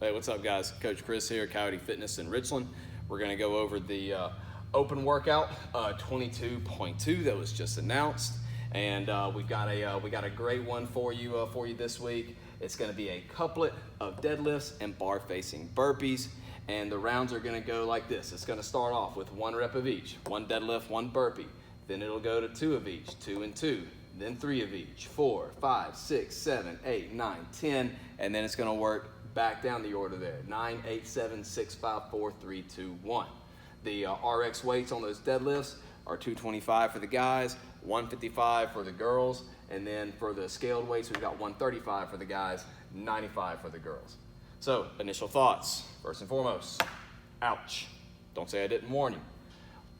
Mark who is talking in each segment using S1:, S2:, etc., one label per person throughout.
S1: Hey, what's up, guys? Coach Chris here, Coyote Fitness in Richland. We're going to go over the open workout 22.2 that was just announced, and we got a great one for you this week. It's going to be a couplet of deadlifts and bar facing burpees, and the rounds are going to go like this. It's going to start off with 1 rep of each, 1 deadlift, 1 burpee. Then it'll go to 2 of each, 2 and 2. Then 3 of each, 4, 5, 6, 7, 8, 9, 10, and then it's going to work back down the order there. 9, 8, 7, 6, 5, 4, 3, 2, 1. The RX weights on those deadlifts are 225 for the guys, 155 for the girls, and then for the scaled weights, we've got 135 for the guys, 95 for the girls. So, initial thoughts. First and foremost, ouch. Don't say I didn't warn you.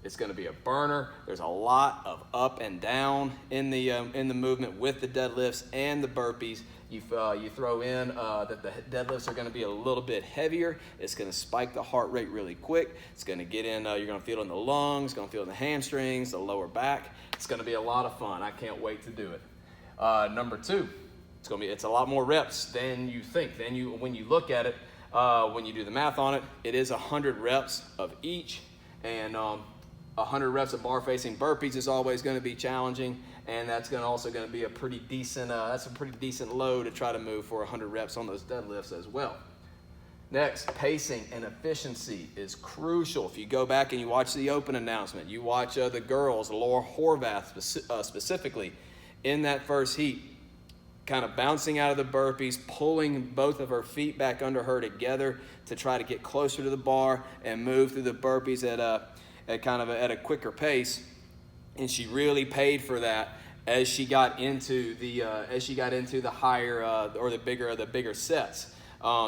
S1: It's going to be a burner. There's a lot of up and down in the movement with the deadlifts and the burpees. You throw in that the deadlifts are going to be a little bit heavier. It's going to spike the heart rate really quick. It's going to get in. You're going to feel it in the lungs. Going to feel it in the hamstrings, the lower back. It's going to be a lot of fun. I can't wait to do it. Number 2, it's a lot more reps than you think. When you look at it, when you do the math on it, it is 100 reps of each, and 100 reps of bar facing burpees is always going to be challenging, and that's also going to be a pretty decent load to try to move for 100 reps on those deadlifts as well. Next, pacing and efficiency is crucial. If you go back and you watch the open announcement, you watch the girls, Laura Horvath specifically, in that first heat, kind of bouncing out of the burpees, pulling both of her feet back under her together to try to get closer to the bar and move through the burpees at a quicker pace, and she really paid for that as she got into the higher or the bigger sets.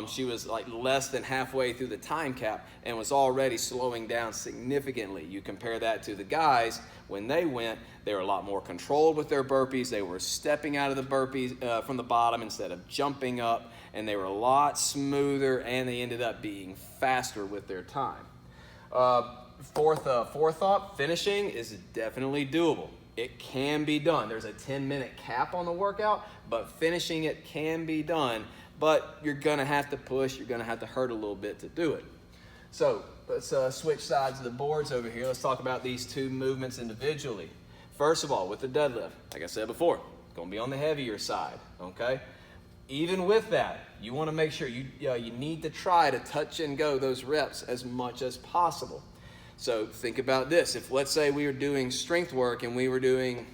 S1: She was like less than halfway through the time cap and was already slowing down significantly. You compare that to the guys when they went; they were a lot more controlled with their burpees. They were stepping out of the burpees from the bottom instead of jumping up, and they were a lot smoother, and they ended up being faster with their time. Fourth thought, finishing is definitely doable. It can be done. There's a 10-minute cap on the workout, but finishing it can be done, but you're going to have to push. You're going to have to hurt a little bit to do it. So let's switch sides of the boards over here. Let's talk about these 2 movements individually. First of all, with the deadlift, like I said before, it's going to be on the heavier side, okay? Even with that, you want to make sure you need to try to touch and go those reps as much as possible. So think about this. If, let's say, we were doing strength work and we were doing,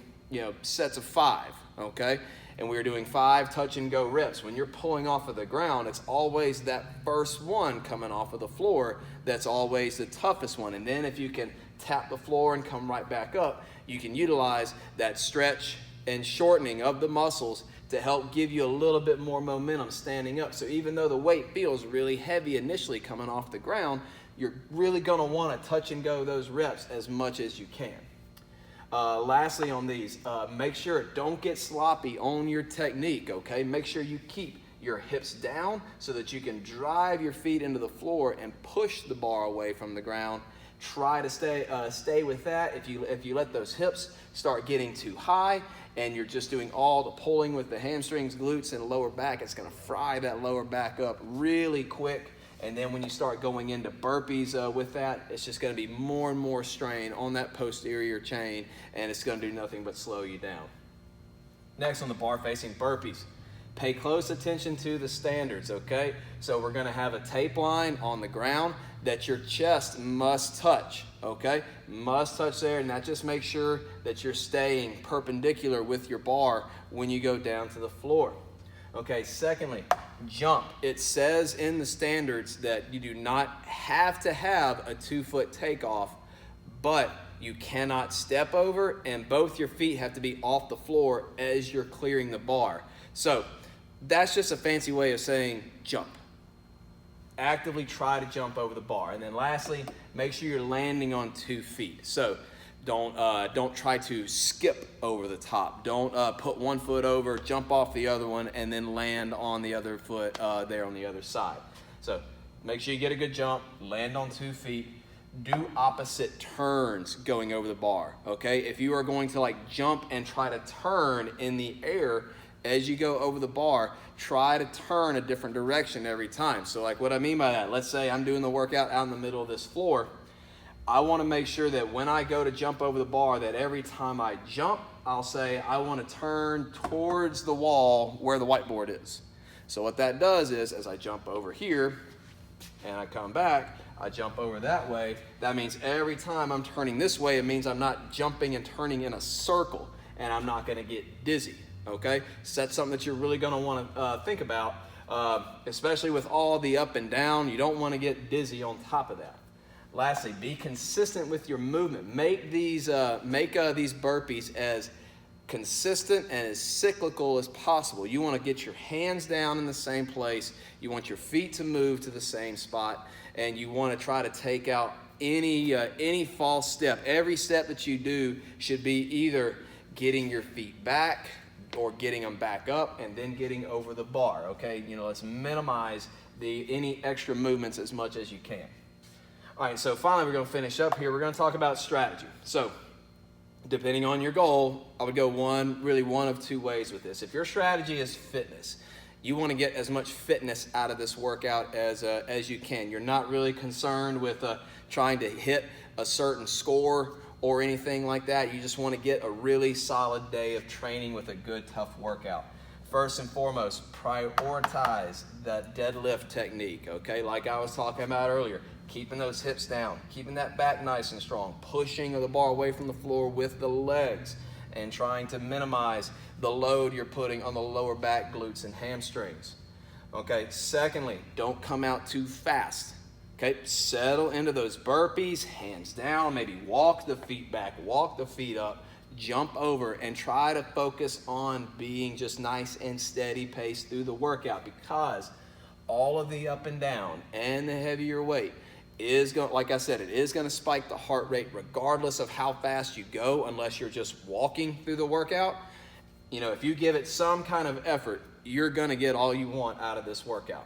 S1: sets of 5, okay? And we were doing 5 touch and go reps. When you're pulling off of the ground, it's always that first one coming off of the floor that's always the toughest one. And then if you can tap the floor and come right back up, you can utilize that stretch and shortening of the muscles to help give you a little bit more momentum standing up. So even though the weight feels really heavy initially coming off the ground, you're really going to want to touch and go those reps as much as you can. Lastly on these, make sure don't get sloppy on your technique, okay? Make sure you keep your hips down so that you can drive your feet into the floor and push the bar away from the ground. Try to stay with that. If you let those hips start getting too high and you're just doing all the pulling with the hamstrings, glutes, and lower back, it's going to fry that lower back up really quick. And then when you start going into burpees with that, it's just going to be more and more strain on that posterior chain, and it's going to do nothing but slow you down. Next, on the bar facing burpees, pay close attention to the standards, okay? So we're going to have a tape line on the ground that your chest must touch, okay? Must touch there, and that just makes sure that you're staying perpendicular with your bar when you go down to the floor. Okay, secondly, jump. It says in the standards that you do not have to have a 2-foot takeoff, but you cannot step over, and both your feet have to be off the floor as you're clearing the bar. So that's just a fancy way of saying jump. Actively try to jump over the bar. And then lastly, make sure you're landing on 2 feet. So don't try to skip over the top. Don't put 1 foot over, jump off the other one, and then land on the other foot there on the other side. So make sure you get a good jump, land on 2 feet, do opposite turns going over the bar, okay? If you are going to jump and try to turn in the air, as you go over the bar, try to turn a different direction every time. So like what I mean by that, let's say I'm doing the workout out in the middle of this floor. I want to make sure that when I go to jump over the bar, that every time I jump, I'll say I want to turn towards the wall where the whiteboard is. So what that does is, as I jump over here and I come back, I jump over that way. That means every time I'm turning this way, it means I'm not jumping and turning in a circle, and I'm not going to get dizzy, okay? So that's something that you're really going to want to think about, especially with all the up and down. You don't want to get dizzy on top of that. Lastly, be consistent with your movement. Make these burpees as consistent and as cyclical as possible. You want to get your hands down in the same place. You want your feet to move to the same spot, and you want to try to take out any false step. Every step that you do should be either getting your feet back or getting them back up and then getting over the bar. Okay, let's minimize any extra movements as much as you can. All right, so finally we're going to finish up here. We're going to talk about strategy. So depending on your goal, I would go one of two ways with this. If your strategy is fitness, you want to get as much fitness out of this workout as you can. You're not really concerned with trying to hit a certain score or anything like that. You just want to get a really solid day of training with a good, tough workout. First and foremost, prioritize that deadlift technique, okay? Like I was talking about earlier, keeping those hips down, keeping that back nice and strong, pushing the bar away from the floor with the legs, and trying to minimize the load you're putting on the lower back, glutes, and hamstrings. Okay, secondly, don't come out too fast. Okay, settle into those burpees, hands down, maybe walk the feet back, walk the feet up, jump over, and try to focus on being just nice and steady pace through the workout, because all of the up and down and the heavier weight is going, like I said, it is going to spike the heart rate regardless of how fast you go, unless you're just walking through the workout. If you give it some kind of effort, you're going to get all you want out of this workout.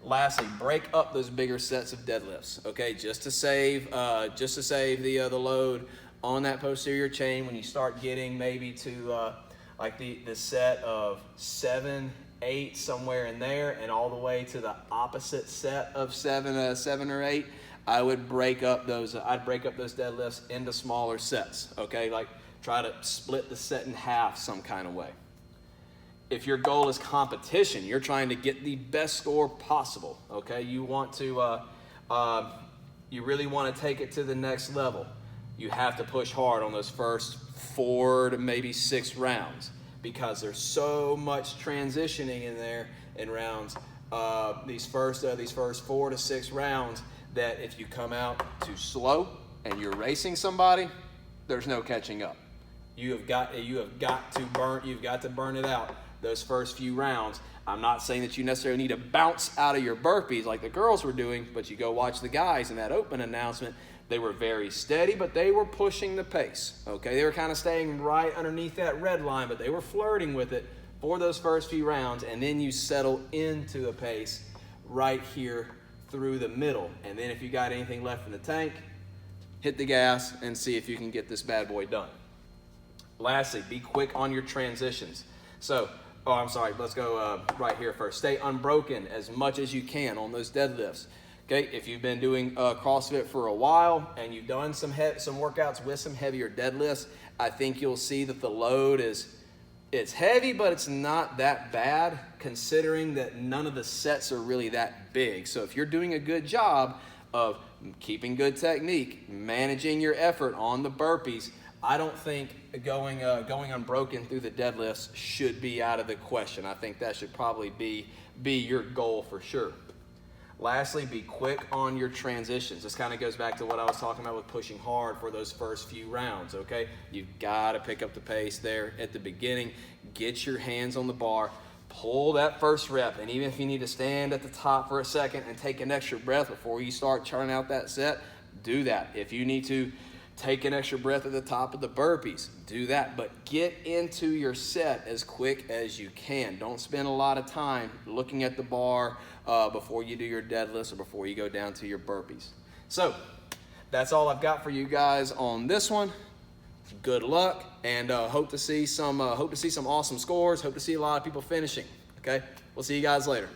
S1: Lastly, break up those bigger sets of deadlifts, okay, just to save the load on that posterior chain. When you start getting maybe to like the set of 7, 8, somewhere in there, and all the way to the opposite set of 7 or 8, I would break up those. I'd break up those deadlifts into smaller sets. Okay, like try to split the set in half some kind of way. If your goal is competition, you're trying to get the best score possible. Okay, you want to, you really want to take it to the next level. You have to push hard on those first 4 to maybe 6 rounds, because there's so much transitioning in there in rounds. These first 4 to 6 rounds, that if you come out too slow and you're racing somebody, there's no catching up. You've got to burn it out those first few rounds. I'm not saying that you necessarily need to bounce out of your burpees like the girls were doing, but you go watch the guys in that open announcement. They were very steady, but they were pushing the pace, okay? They were kind of staying right underneath that red line, but they were flirting with it for those first few rounds, and then you settle into a pace right here through the middle. And then if you got anything left in the tank, hit the gas and see if you can get this bad boy done. Lastly, be quick on your transitions. So, let's go right here first. Stay unbroken as much as you can on those deadlifts. Okay, if you've been doing CrossFit for a while and you've done some workouts with some heavier deadlifts, I think you'll see that the load it's heavy, but it's not that bad, considering that none of the sets are really that big. So if you're doing a good job of keeping good technique, managing your effort on the burpees, I don't think going unbroken through the deadlifts should be out of the question. I think that should probably be your goal for sure. Lastly, be quick on your transitions. This kind of goes back to what I was talking about with pushing hard for those first few rounds, okay? You've got to pick up the pace there at the beginning. Get your hands on the bar. Pull that first rep, and even if you need to stand at the top for a second and take an extra breath before you start churning out that set, do that. If you need to take an extra breath at the top of the burpees, do that. But get into your set as quick as you can. Don't spend a lot of time looking at the bar before you do your deadlifts or before you go down to your burpees. So that's all I've got for you guys on this one. Good luck, and hope to see some awesome scores. Hope to see a lot of people finishing. Okay, we'll see you guys later.